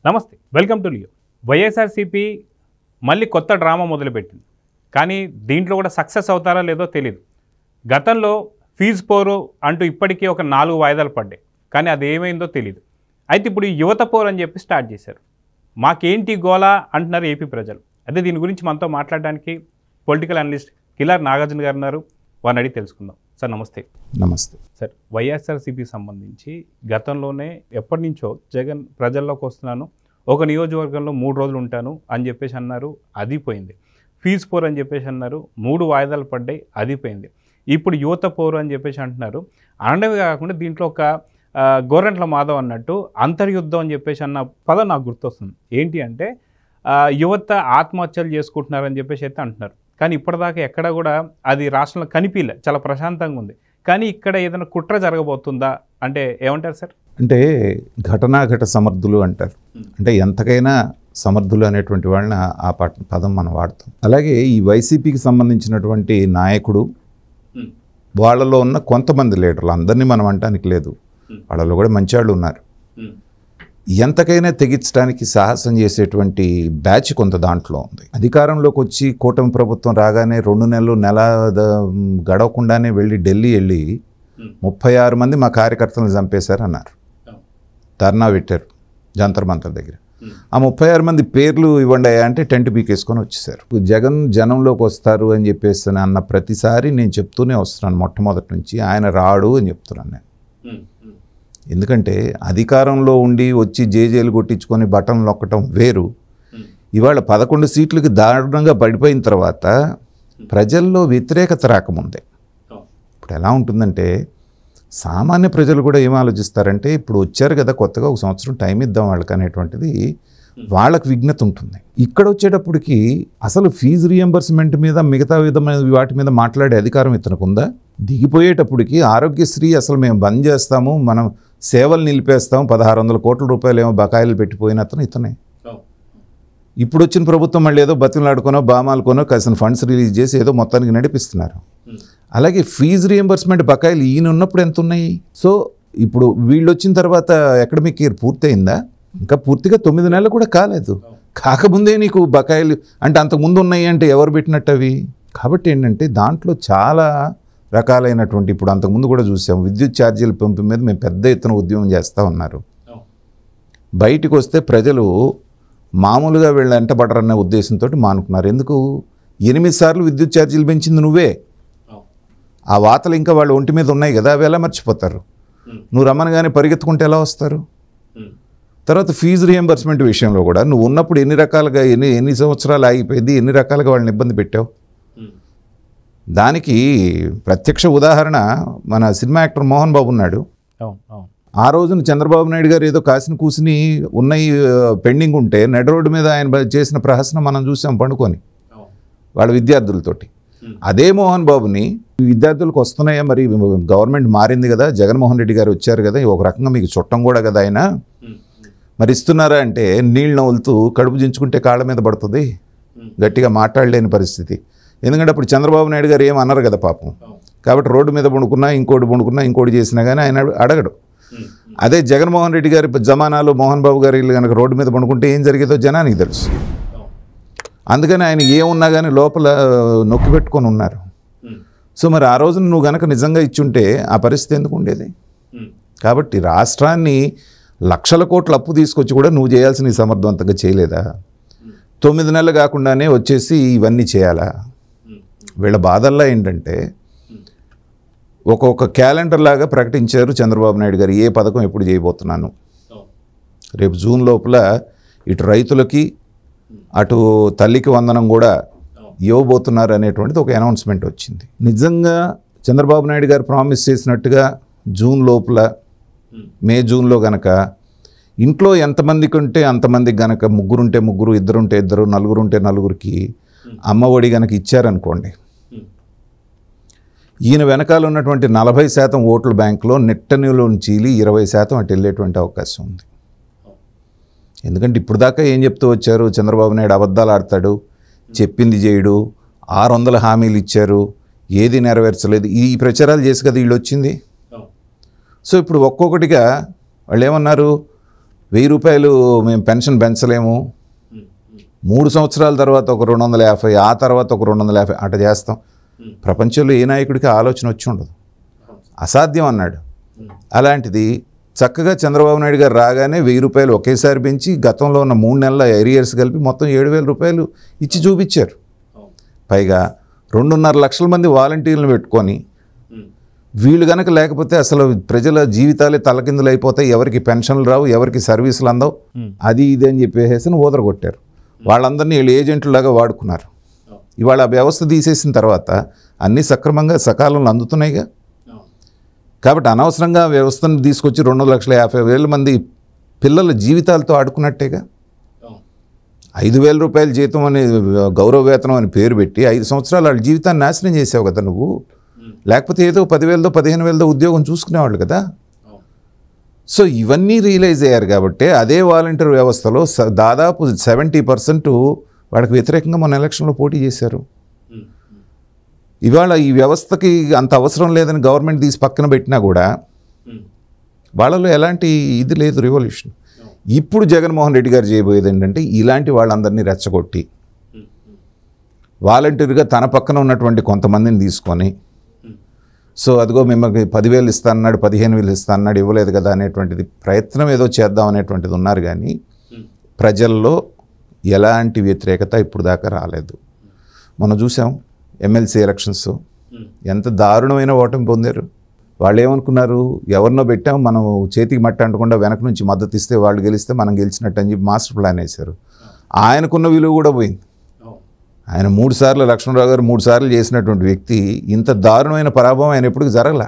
నమస్తే, welcome to Leo. YSRCP మళ్ళీ కొత్త డ్రామా మొదలుపెట్టింది. కానీ దీంట్లో కూడా సక్సెస్ అవుతారా లేదో తెలియదు. గతంలో ఫీజు పోరు అంటూ ఇప్పటికీ ఒక 4 వాయిదాలు పడ్డాయి, కానీ అది ఏమైందో తెలియదు. అయితే ఇప్పుడు యువత పోరు అని చెప్పి స్టార్ట్ చేశారు. మాకేంటి గోలా అంటున్నారు ఏపీ ప్రజలు. అదే దీని గురించి మనతో మాట్లాడడానికి పొలిటికల్ అనలిస్ట్ కిలార్ నాగార్జున గారు ఉన్నారు. వారిని అడిగి తెలుసుకుందాం. సార్ నమస్తే. నమస్తే సార్, వైఎస్ఆర్సీపీకి సంబంధించి గతంలోనే ఎప్పటి నుంచో జగన్ ప్రజల్లోకి వస్తున్నాను, ఒక నియోజకవర్గంలో 3 రోజులు ఉంటాను అని చెప్పేసి అన్నారు, అది పోయింది. ఫీజు పోరు అని చెప్పేసి అన్నారు, 3 వాయిదాలు పడ్డాయి, అది పోయింది. ఇప్పుడు యువత పోరు అని చెప్పేసి అంటున్నారు. అనడమే కాకుండా దీంట్లో ఒక గోరంట్ల మాధవ్ అన్నట్టు అంతర్యుద్ధం అని చెప్పేసి అన్న పదం నాకు గుర్తొస్తుంది. ఏంటి అంటే యువత ఆత్మహత్యలు చేసుకుంటున్నారని చెప్పేసి అయితే అంటున్నారు. కానీ ఇప్పటిదాకా ఎక్కడ కూడా అది రాష్ట్రంలో కనిపించలే, చాలా ప్రశాంతంగా ఉంది. కానీ ఇక్కడ ఏదైనా కుట్ర జరగబోతుందా అంటే ఏమంటారు సార్? అంటే ఘటనాఘట సమర్థులు అంటారు. అంటే ఎంతకైనా సమర్థులు అనేటువంటి వాళ్ళని ఆ పదం మనం వాడతాం. అలాగే ఈ వైసీపీకి సంబంధించినటువంటి నాయకుడు, వాళ్ళలో ఉన్న కొంతమంది లీడర్లు, అందరినీ మనం అంటానికి లేదు, వాళ్ళలో కూడా మంచి వాళ్ళు ఉన్నారు. ఎంతకైనా తెగించడానికి సాహసం చేసేటువంటి బ్యాచ్ కొంత దాంట్లో ఉంది. అధికారంలోకి వచ్చి కూటమి ప్రభుత్వం రాగానే 2 నెలలు నెల గడవకుండానే ఢిల్లీ వెళ్ళి 36 మంది మా కార్యకర్తలను చంపేశారు అన్నారు. ధర్నా పెట్టారు జంతర్ మంతర్ దగ్గర. ఆ 36 మంది పేర్లు ఇవ్వండి అంటే టెంట్ పీకేసుకొని వచ్చేసారు. జగన్ జనంలోకి వస్తారు అని చెప్పేసి అన్న ప్రతిసారి నేను చెప్తూనే వస్తున్నాను, మొట్టమొదటి నుంచి ఆయన రాడు అని చెప్తున్నాను నేను. ఎందుకంటే అధికారంలో ఉండి వచ్చి జేజేలు కొట్టించుకొని బటన్ నొక్కటం వేరు. ఇవాళ 11 సీట్లకి దారుణంగా పడిపోయిన తర్వాత ప్రజల్లో వ్యతిరేకత రాకముందే ఇప్పుడు ఎలా ఉంటుందంటే, సామాన్య ప్రజలు కూడా ఏం ఆలోచిస్తారంటే, ఇప్పుడు వచ్చారు కదా కొత్తగా, 1 సంవత్సరం టైం ఇద్దాం వాళ్ళకి అనేటువంటిది వాళ్ళకి విజ్ఞత ఉంటుంది. ఇక్కడ వచ్చేటప్పటికి అసలు ఫీజు రియంబర్స్మెంట్ మీద మిగతా విధమైన వాటి మీద మాట్లాడే అధికారం ఇతనుకుందా? దిగిపోయేటప్పటికి ఆరోగ్యశ్రీ అసలు మేము బంద్ చేస్తాము, మనం సేవలు నిలిపేస్తాం, 1600 కోట్ల రూపాయలు ఏమో బకాయిలు పెట్టిపోయిన అతను ఇతనే. ఇప్పుడు వచ్చిన ప్రభుత్వం మళ్ళీ ఏదో బతిమలాడుకోనో బామాలకోనో కాసిన ఫండ్స్ రిలీజ్ చేసి ఏదో మొత్తానికి నడిపిస్తున్నారు. అలాగే ఫీజు రియంబర్స్మెంట్ బకాయిలు ఈయన ఉన్నప్పుడు ఎంత ఉన్నాయి? సో ఇప్పుడు వీళ్ళు వచ్చిన తర్వాత అకాడమిక్ ఇయర్ పూర్తయిందా? ఇంకా పూర్తిగా 9 నెలలు కూడా కాలేదు. కాకముందే నీకు బకాయిలు అంటే అంతకుముందు ఉన్నాయి అంటే ఎవరు పెట్టినట్టు అవి? కాబట్టి ఏంటంటే దాంట్లో చాలా రకాలైనటువంటి, ఇప్పుడు అంతకుముందు కూడా చూసాం, విద్యుత్ ఛార్జీల పెంపు మీద మేము పెద్ద ఎత్తున ఉద్యమం చేస్తూ ఉన్నారు. బయటికి వస్తే ప్రజలు మామూలుగా వీళ్ళు వెంటబడరన్న ఉద్దేశంతో మానుకున్నారు. ఎందుకు? 8 సార్లు విద్యుత్ ఛార్జీలు పెంచింది నువ్వే. ఆ వాతలు ఇంకా వాళ్ళ ఒంటి మీద ఉన్నాయి కదా, అవి ఎలా మర్చిపోతారు? నువ్వు రమ్మనగానే పరిగెత్తుకుంటే ఎలా వస్తారు? తర్వాత ఫీజు రియంబర్స్మెంట్ విషయంలో కూడా నువ్వు ఉన్నప్పుడు ఎన్ని రకాలుగా ఎన్ని సంవత్సరాలు ఆగిపోయింది, ఎన్ని రకాలుగా వాళ్ళని ఇబ్బంది పెట్టావు. దానికి ప్రత్యక్ష ఉదాహరణ మన సినిమా యాక్టర్ మోహన్ బాబు ఉన్నాడు. ఆ రోజున చంద్రబాబు నాయుడు గారు ఏదో కాసిన కూసిని ఉన్నాయి పెండింగ్ ఉంటే నడి రోడ్డు మీద ఆయన చేసిన ప్రహసనం మనం చూసాం పండుకొని వాళ్ళ విద్యార్థులతోటి. అదే మోహన్ బాబుని విద్యార్థులకు వస్తున్నాయా, మరి గవర్నమెంట్ మారింది కదా, జగన్మోహన్ రెడ్డి గారు వచ్చారు కదా, ఒక రకంగా మీకు చుట్టం కూడా కదా ఆయన, మరి ఇస్తున్నారా అంటే నీళ్ళు నవ్వులుతూ కడుపు దించుకుంటే కాళ్ళ మీద పడుతుంది, గట్టిగా మాట్లాడలేని పరిస్థితి. ఎందుకంటే అప్పుడు చంద్రబాబు నాయుడు గారు ఏమన్నారు కదా పాపం. కాబట్టి రోడ్డు మీద పండుకున్నా ఇంకోటి చేసినా కానీ ఆయన అడగడు. అదే జగన్మోహన్ రెడ్డి గారి జమానాలో మోహన్ బాబు గారు వీళ్ళు కనుక రోడ్డు మీద పండుకుంటే ఏం జరిగేదో జనానికి తెలుసు. అందుకని ఆయన ఏమున్నా కానీ లోపల నొక్కి పెట్టుకొని ఉన్నారు. సో మరి ఆ రోజున నువ్వు కనుక నిజంగా ఇచ్చుంటే ఆ పరిస్థితి ఎందుకు ఉండేది? కాబట్టి రాష్ట్రాన్ని లక్షల కోట్ల అప్పు తీసుకొచ్చి కూడా నువ్వు చేయాల్సిన సమర్థవంతంగా చేయలేదా? 9 నెలలు కాకుండానే వచ్చేసి ఇవన్నీ చేయాలా? వీళ్ళ బాధల్లో ఏంటంటే ఒక్కొక్క క్యాలెండర్ లాగా ప్రకటించారు చంద్రబాబు నాయుడు గారు, ఏ పథకం ఎప్పుడు చేయబోతున్నాను. రేపు జూన్ లోపల ఇటు రైతులకి అటు తల్లికి వందనం కూడా ఇవ్వబోతున్నారు అనేటువంటిది ఒక అనౌన్స్మెంట్ వచ్చింది. నిజంగా చంద్రబాబు నాయుడు గారు ప్రామిస్ చేసినట్టుగా జూన్ లోపల జూన్లో గనక ఇంట్లో ఎంతమందికి ఉంటే అంతమందికి గనక, 3 ఉంటే 3, 2 ఉంటే 2, 4 ఉంటే 4కి అమ్మఒడి గనక ఇచ్చారనుకోండి, ఈయన వెనకాల ఉన్నటువంటి 40% ఓట్ల బ్యాంకులో నెట్టనిలో చీలి 20% అటు వెళ్ళేటువంటి అవకాశం ఉంది. ఎందుకంటే ఇప్పుడు దాకా ఏం చెప్తూ వచ్చారు, చంద్రబాబు నాయుడు అబద్ధాలు ఆడతాడు, చెప్పింది చేయడు, 600 హామీలు ఇచ్చారు, ఏది నెరవేర్చలేదు, ఈ ప్రచారాలు చేసి కదా వీళ్ళు వచ్చింది. సో ఇప్పుడు ఒక్కొక్కటిగా వాళ్ళు ఏమన్నారు, 1000 రూపాయలు మేము పెన్షన్ పెంచలేము, 3 సంవత్సరాల తర్వాత ఒక 250, ఆ తర్వాత ఒక 250 అట చేస్తాం. ప్రపంచంలో ఏ నాయకుడికి ఆలోచన వచ్చి ఉండదు, అసాధ్యం అన్నాడు. అలాంటిది చక్కగా చంద్రబాబు నాయుడు గారు రాగానే 1000 రూపాయలు ఒకేసారి పెంచి గతంలో ఉన్న 3 నెలల ఏరియర్స్ కలిపి మొత్తం 7000 రూపాయలు ఇచ్చి చూపించారు. పైగా 2.5 లక్షల మంది వాలంటీర్లను పెట్టుకొని వీళ్ళు కనుక లేకపోతే అసలు ప్రజల జీవితాలే తలకిందులు అయిపోతాయి, ఎవరికి పెన్షన్లు రావు, ఎవరికి సర్వీసులు అందవు, అది ఇది అని చెప్పేసి ఊదరగొట్టారు. వాళ్ళందరినీ వీళ్ళు ఏజెంట్లలాగా వాడుకున్నారు. ఇవాళ ఆ వ్యవస్థ తీసేసిన తర్వాత అన్నీ సక్రమంగా సకాలంలో అందుతున్నాయిగా. కాబట్టి అనవసరంగా వ్యవస్థను తీసుకొచ్చి 2,50,000 మంది పిల్లల జీవితాలతో ఆడుకున్నట్టేగా. 5,000 రూపాయల జీతం అని గౌరవ వేతనం అని పేరు పెట్టి 5 సంవత్సరాలు వాళ్ళ జీవితాన్ని నాశనం చేసావు కదా నువ్వు. లేకపోతే ఏదో 10,000దో 15,000దో ఉద్యోగం చూసుకునేవాళ్ళు కదా. సో ఇవన్నీ రియలైజ్ అయ్యారు కాబట్టి అదే వాలంటీర్ వ్యవస్థలో దాదాపు 70% వాళ్ళకి వ్యతిరేకంగా మన ఎలక్షన్లో పోటీ చేశారు. ఇవాళ ఈ వ్యవస్థకి అంత అవసరం లేదని గవర్నమెంట్ తీసి పక్కన పెట్టినా కూడా వాళ్ళలో ఎలాంటి ఇది లేదు, రివల్యూషన్. ఇప్పుడు జగన్మోహన్ రెడ్డి గారు చేయబోయేది ఏంటంటే ఇలాంటి వాళ్ళందరినీ రెచ్చగొట్టి వాలంటీర్గా తన పక్కన ఉన్నటువంటి కొంతమందిని తీసుకొని, సో అదిగో మిమ్మల్ని 10,000 ఇస్తా అన్నాడు, 15,000 ఇస్తా అన్నాడు, ఇవ్వలేదు కదా అనేటువంటిది ప్రయత్నం ఏదో చేద్దాం అనేటువంటిది ఉన్నారు. కానీ ప్రజల్లో ఎలాంటి వ్యతిరేకత ఇప్పుడు దాకా రాలేదు. మనం చూసాం ఎమ్మెల్సీ ఎలక్షన్స్ ఎంత దారుణమైన ఓటమి పొందారు. వాళ్ళు ఏమనుకున్నారు, ఎవరినో పెట్టాం మనం చేతికి మట్టి అంటకుండా వెనక నుంచి మద్దతు ఇస్తే వాళ్ళు గెలిస్తే మనం గెలిచినట్టు అని చెప్పి మాస్టర్ ప్లాన్ వేశారు. ఆయనకున్న విలువ కూడా పోయింది. ఆయన 3 సార్లు లక్ష్మణరావు గారు 3 సార్లు చేసినటువంటి వ్యక్తి ఇంత దారుణమైన పరాభవం ఆయన ఎప్పటికీ జరగల.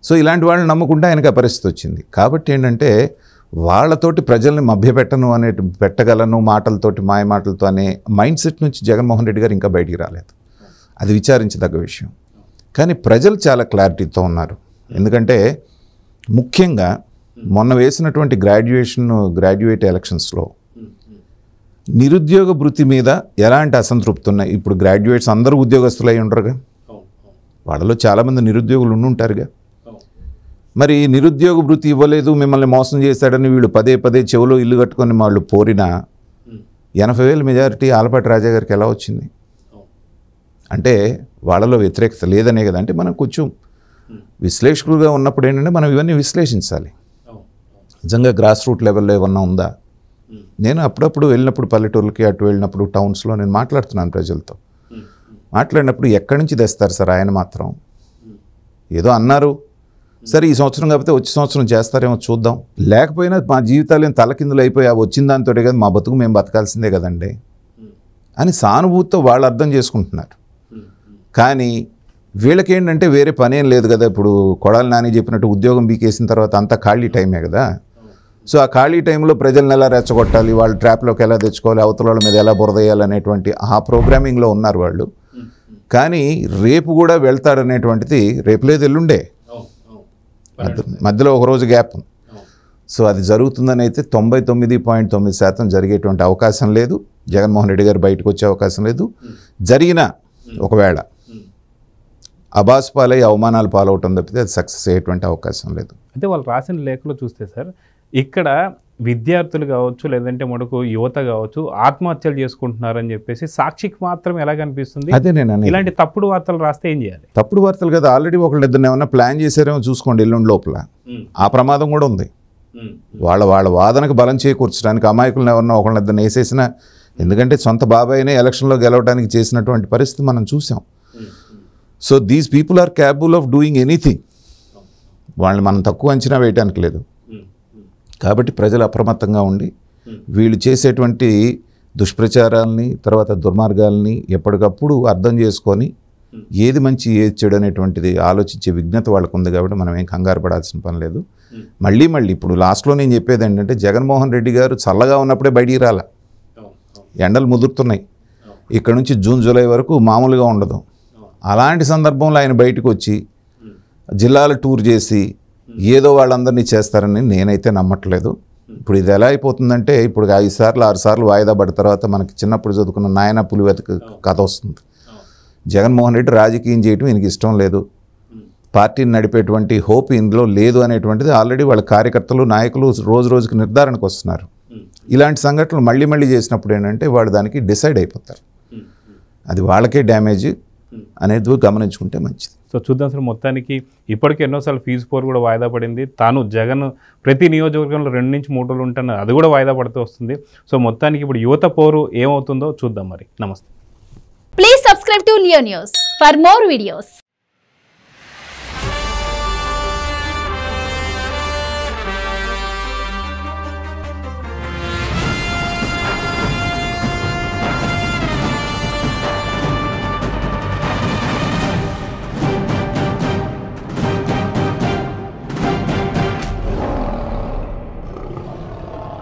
సో ఇలాంటి వాళ్ళని నమ్ముకుంటే ఆయనకు ఆ పరిస్థితి వచ్చింది. కాబట్టి ఏంటంటే వాళ్ళతోటి ప్రజల్ని మభ్యపెట్టను పెట్టగలను మాటలతోటి, మాయ మాటలతో అనే మైండ్ సెట్ నుంచి జగన్మోహన్ రెడ్డి గారు ఇంకా బయటికి రాలేదు. అది విచారించదగ్గ విషయం. కానీ ప్రజలు చాలా క్లారిటీతో ఉన్నారు. ఎందుకంటే ముఖ్యంగా మొన్న వేసినటువంటి గ్రాడ్యుయేట్ ఎలక్షన్స్లో నిరుద్యోగ భృతి మీద ఎలాంటి అసంతృప్తి ఉన్నాయి. ఇప్పుడు గ్రాడ్యుయేట్స్ అందరూ ఉద్యోగస్తులు అయి ఉండరుగా, వాళ్ళలో చాలామంది నిరుద్యోగులు ఉండుంటారుగా. మరి నిరుద్యోగ భృతి ఇవ్వలేదు, మిమ్మల్ని మోసం చేశాడని వీళ్ళు పదే పదే చెవులో ఇల్లు కట్టుకొని వాళ్ళు పోరినా 80,000 మెజారిటీ ఆలపాటి రాజా గారికి ఎలా వచ్చింది అంటే వాళ్ళలో వ్యతిరేకత లేదనే కదా. అంటే మనం కొంచెం విశ్లేషకులుగా ఉన్నప్పుడు ఏంటంటే మనం ఇవన్నీ విశ్లేషించాలి. నిజంగా గ్రాస్ రూట్ లెవెల్లో ఏమన్నా ఉందా. నేను అప్పుడప్పుడు వెళ్ళినప్పుడు పల్లెటూర్లకి అటు వెళ్ళినప్పుడు టౌన్స్లో నేను మాట్లాడుతున్నాను ప్రజలతో. మాట్లాడినప్పుడు ఎక్కడి నుంచి తెస్తారు సార్, ఆయన మాత్రం ఏదో అన్నారు, సరే ఈ సంవత్సరం కాకపోతే వచ్చే సంవత్సరం చేస్తారేమో చూద్దాం, లేకపోయినా మా జీవితాలు ఏం తలకిందులు అయిపోయి వచ్చిన దాంతో కదా మా బతుకు మేము బతకాల్సిందే కదండి అని సానుభూతితో వాళ్ళు అర్థం చేసుకుంటున్నారు. కానీ వీళ్ళకేంటంటే వేరే పని ఏం లేదు కదా. ఇప్పుడు కొడాలి నాని చెప్పినట్టు ఉద్యోగం బీకేసిన తర్వాత అంతా ఖాళీ టైమే కదా. సో ఆ ఖాళీ టైంలో ప్రజలను ఎలా రెచ్చగొట్టాలి, వాళ్ళు ట్రాప్లోకి ఎలా తెచ్చుకోవాలి, అవతల వాళ్ళ మీద ఎలా బురదేయాలి అనేటువంటి ఆ ప్రోగ్రామింగ్లో ఉన్నారు వాళ్ళు. కానీ రేపు కూడా వెళ్తాడనేటువంటిది రేపు లేదు ఎల్లుండే, మధ్యలో ఒకరోజు గ్యాప్. సో అది జరుగుతుందని అయితే 99.9% జరిగేటువంటి అవకాశం లేదు. జగన్మోహన్ రెడ్డి గారు బయటకు వచ్చే అవకాశం లేదు. జరిగినా ఒకవేళ అబాస్ పాలై అవమానాలు పాలవటం తప్పితే అది సక్సెస్ అయ్యేటువంటి అవకాశం లేదు. అంటే వాళ్ళు రాసిన లేఖలో చూస్తే సార్, ఇక్కడ విద్యార్థులు కావచ్చు, లేదంటే మనకు యువత కావచ్చు ఆత్మహత్యలు చేసుకుంటున్నారని చెప్పేసి సాక్షికి మాత్రం ఎలా కనిపిస్తుంది. అదే నేను ఇలాంటి తప్పుడు వార్తలు రాస్తే ఏం చేయాలి? తప్పుడు వార్తలు కదా, ఆల్రెడీ ఒకళ్ళు ఇద్దరు ఏమన్నా ప్లాన్ చేశారేమో చూసుకోండి. ఎల్లుండి లోపల ఆ ప్రమాదం కూడా ఉంది. వాళ్ళ వాదనకు బలం చేకూర్చడానికి అమాయకులను ఎవరన్నా ఒకళ్ళిద్దరిని వేసేసినా, ఎందుకంటే సొంత బాబాయినే ఎలక్షన్లో గెలవడానికి చేసినటువంటి పరిస్థితి మనం చూసాం. So these people are capable of doing anything. వాళ్ళని మనం తక్కువ అంచనా వేయడానికి లేదు. కాబట్టి ప్రజలు అప్రమత్తంగా ఉండి వీళ్ళు చేసేటువంటి దుష్ప్రచారాలని తర్వాత దుర్మార్గాల్ని ఎప్పటికప్పుడు అర్థం చేసుకొని ఏది మంచి ఏది చెడు అనేటువంటిది ఆలోచించే విజ్ఞత వాళ్ళకు ఉంది. కాబట్టి మనం ఏం కంగారు పడాల్సిన పని లేదు. మళ్ళీ ఇప్పుడు లాస్ట్లో నేను చెప్పేది ఏంటంటే జగన్మోహన్ రెడ్డి గారు చల్లగా ఉన్నప్పుడే బయటికి రాల. ఎండలు ముదురుతున్నాయి. ఇక్కడ నుంచి జూన్ జూలై వరకు మామూలుగా ఉండదు. అలాంటి సందర్భంలో ఆయన బయటకు వచ్చి జిల్లాల టూర్ చేసి ఏదో వాళ్ళందరినీ చేస్తారని నేనైతే నమ్మట్లేదు. ఇప్పుడు ఇది ఎలా అయిపోతుందంటే ఇప్పుడు 5 సార్లు 6 సార్లు వాయిదా పడిన తర్వాత మనకి చిన్నప్పుడు చదువుకున్న నాయన పులివెతక కథ వస్తుంది. జగన్మోహన్ రెడ్డి రాజకీయం చేయటం ఈయనకి ఇష్టం లేదు. పార్టీని నడిపేటువంటి హోప్ ఇందులో లేదు అనేటువంటిది ఆల్రెడీ వాళ్ళ కార్యకర్తలు నాయకులు రోజు రోజుకి నిర్ధారణకు వస్తున్నారు. ఇలాంటి సంఘటనలు మళ్ళీ మళ్ళీ చేసినప్పుడు ఏంటంటే వాళ్ళు దానికి డిసైడ్ అయిపోతారు. అది వాళ్ళకే డ్యామేజ్ అనేది గమనించుకుంటే మంచిది. సో చూద్దాం సార్, మొత్తానికి ఇప్పటికీ ఎన్నోసార్లు ఫీజు పోరు కూడా వాయిదా పడింది. తాను జగన్ ప్రతి నియోజకవర్గంలో 2 నుంచి 3 రోజులు ఉంటాను, అది కూడా వాయిదా పడుతూ వస్తుంది. సో మొత్తానికి ఇప్పుడు యువత పోరు ఏమవుతుందో చూద్దాం మరి. నమస్తే. Please subscribe to Leo News for more videos.